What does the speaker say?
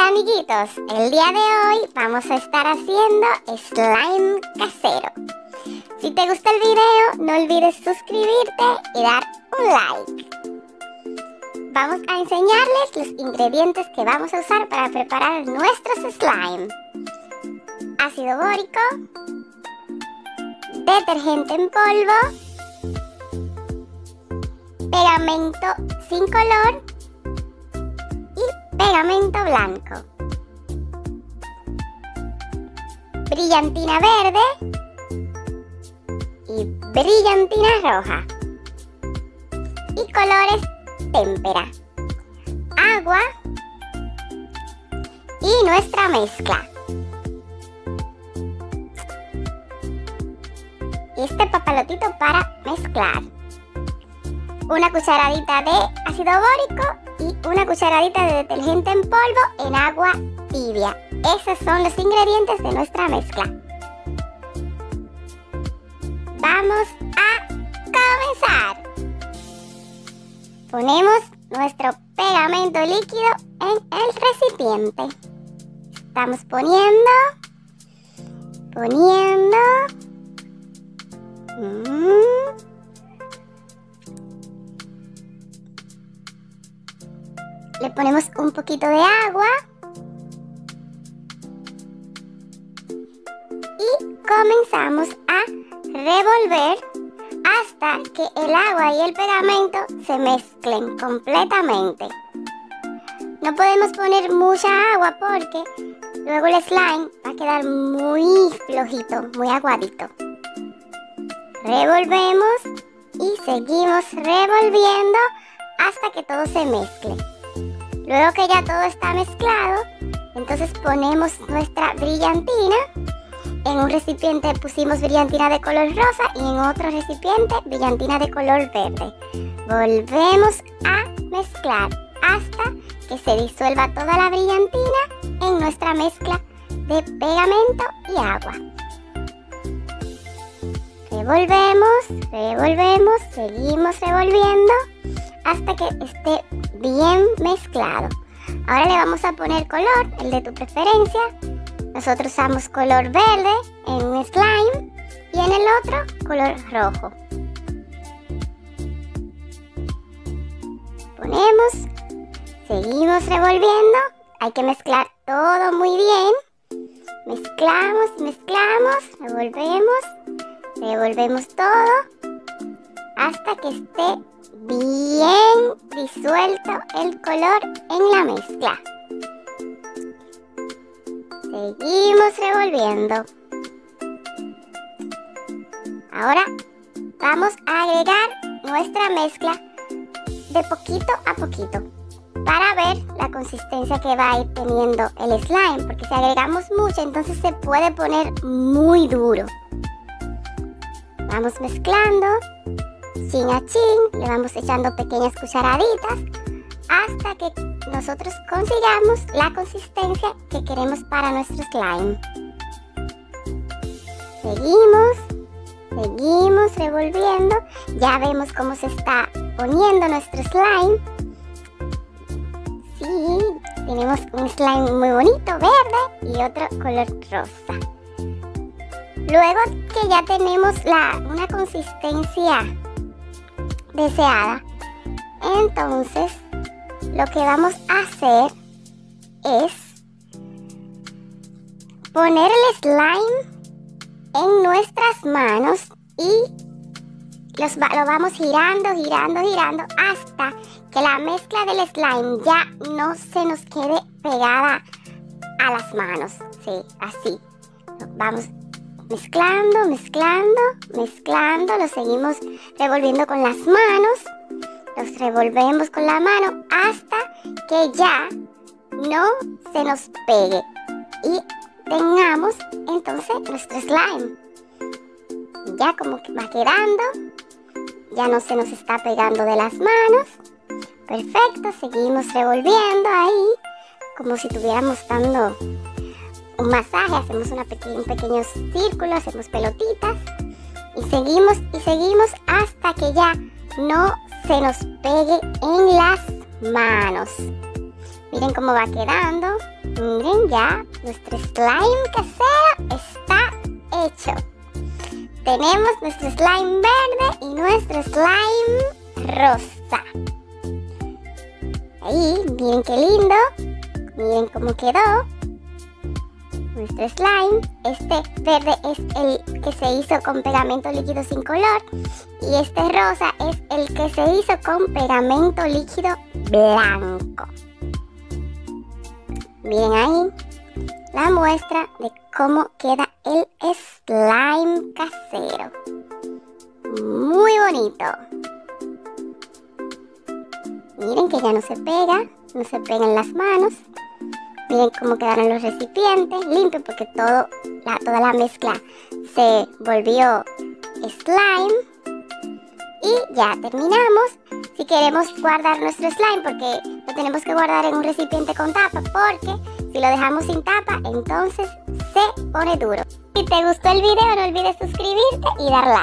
Hola amiguitos, el día de hoy vamos a estar haciendo slime casero. Si te gusta el video, no olvides suscribirte y dar un like. Vamos a enseñarles los ingredientes que vamos a usar para preparar nuestros slime. Ácido bórico, detergente en polvo, pegamento sin color y pegamento blanco, brillantina verde y brillantina roja y colores témpera, agua y nuestra mezcla. Y este papelotito para mezclar. Una cucharadita de ácido bórico y una cucharadita de detergente en polvo en agua tibia. Esos son los ingredientes de nuestra mezcla. Vamos a comenzar. Ponemos nuestro pegamento líquido en el recipiente. Estamos poniendo. Le ponemos un poquito de agua y comenzamos a revolver hasta que el agua y el pegamento se mezclen completamente. No podemos poner mucha agua porque luego el slime va a quedar muy flojito, muy aguadito. Revolvemos y seguimos revolviendo hasta que todo se mezcle. Luego que ya todo está mezclado, entonces ponemos nuestra brillantina. En un recipiente pusimos brillantina de color rosa y en otro recipiente brillantina de color verde. Volvemos a mezclar hasta que se disuelva toda la brillantina en nuestra mezcla de pegamento y agua. Revolvemos, seguimos revolviendo hasta que esté bien mezclado. Ahora le vamos a poner color, el de tu preferencia. Nosotros usamos color verde en un slime y en el otro color rojo. Ponemos, seguimos revolviendo. Hay que mezclar todo muy bien. Mezclamos, revolvemos todo hasta que esté bien disuelto el color en la mezcla. Seguimos revolviendo. Ahora vamos a agregar nuestra mezcla de poquito a poquito para ver la consistencia que va a ir teniendo el slime, porque si agregamos mucho entonces se puede poner muy duro. Vamos mezclando chin a chin, le vamos echando pequeñas cucharaditas hasta que nosotros consigamos la consistencia que queremos para nuestro slime. Seguimos revolviendo. Ya vemos cómo se está poniendo nuestro slime. Sí, tenemos un slime muy bonito, verde, y otro color rosa. Luego que ya tenemos una consistencia deseada, entonces lo que vamos a hacer es poner el slime en nuestras manos y lo vamos girando hasta que la mezcla del slime ya no se nos quede pegada a las manos. Sí, así. Vamos mezclando, lo seguimos revolviendo con las manos. Los revolvemos con la mano hasta que ya no se nos pegue y tengamos entonces nuestro slime. Ya como que va quedando, ya no se nos está pegando de las manos. Perfecto, seguimos revolviendo ahí como si estuviéramos dando un masaje. Hacemos un pequeño círculo, hacemos pelotitas y seguimos hasta que ya no se nos pegue en las manos. Miren cómo va quedando. Miren, ya nuestro slime casero está hecho. Tenemos nuestro slime verde y nuestro slime rosa. Ahí, miren qué lindo. Miren cómo quedó nuestro slime. Este verde es el que se hizo con pegamento líquido sin color. Y este rosa es el que se hizo con pegamento líquido blanco. Miren ahí la muestra de cómo queda el slime casero. Muy bonito. Miren que ya no se pega en las manos. Miren cómo quedaron los recipientes, limpios porque toda la mezcla se volvió slime. Y ya terminamos. Si queremos guardar nuestro slime, porque lo tenemos que guardar en un recipiente con tapa, porque si lo dejamos sin tapa, entonces se pone duro. Si te gustó el video, no olvides suscribirte y dar like.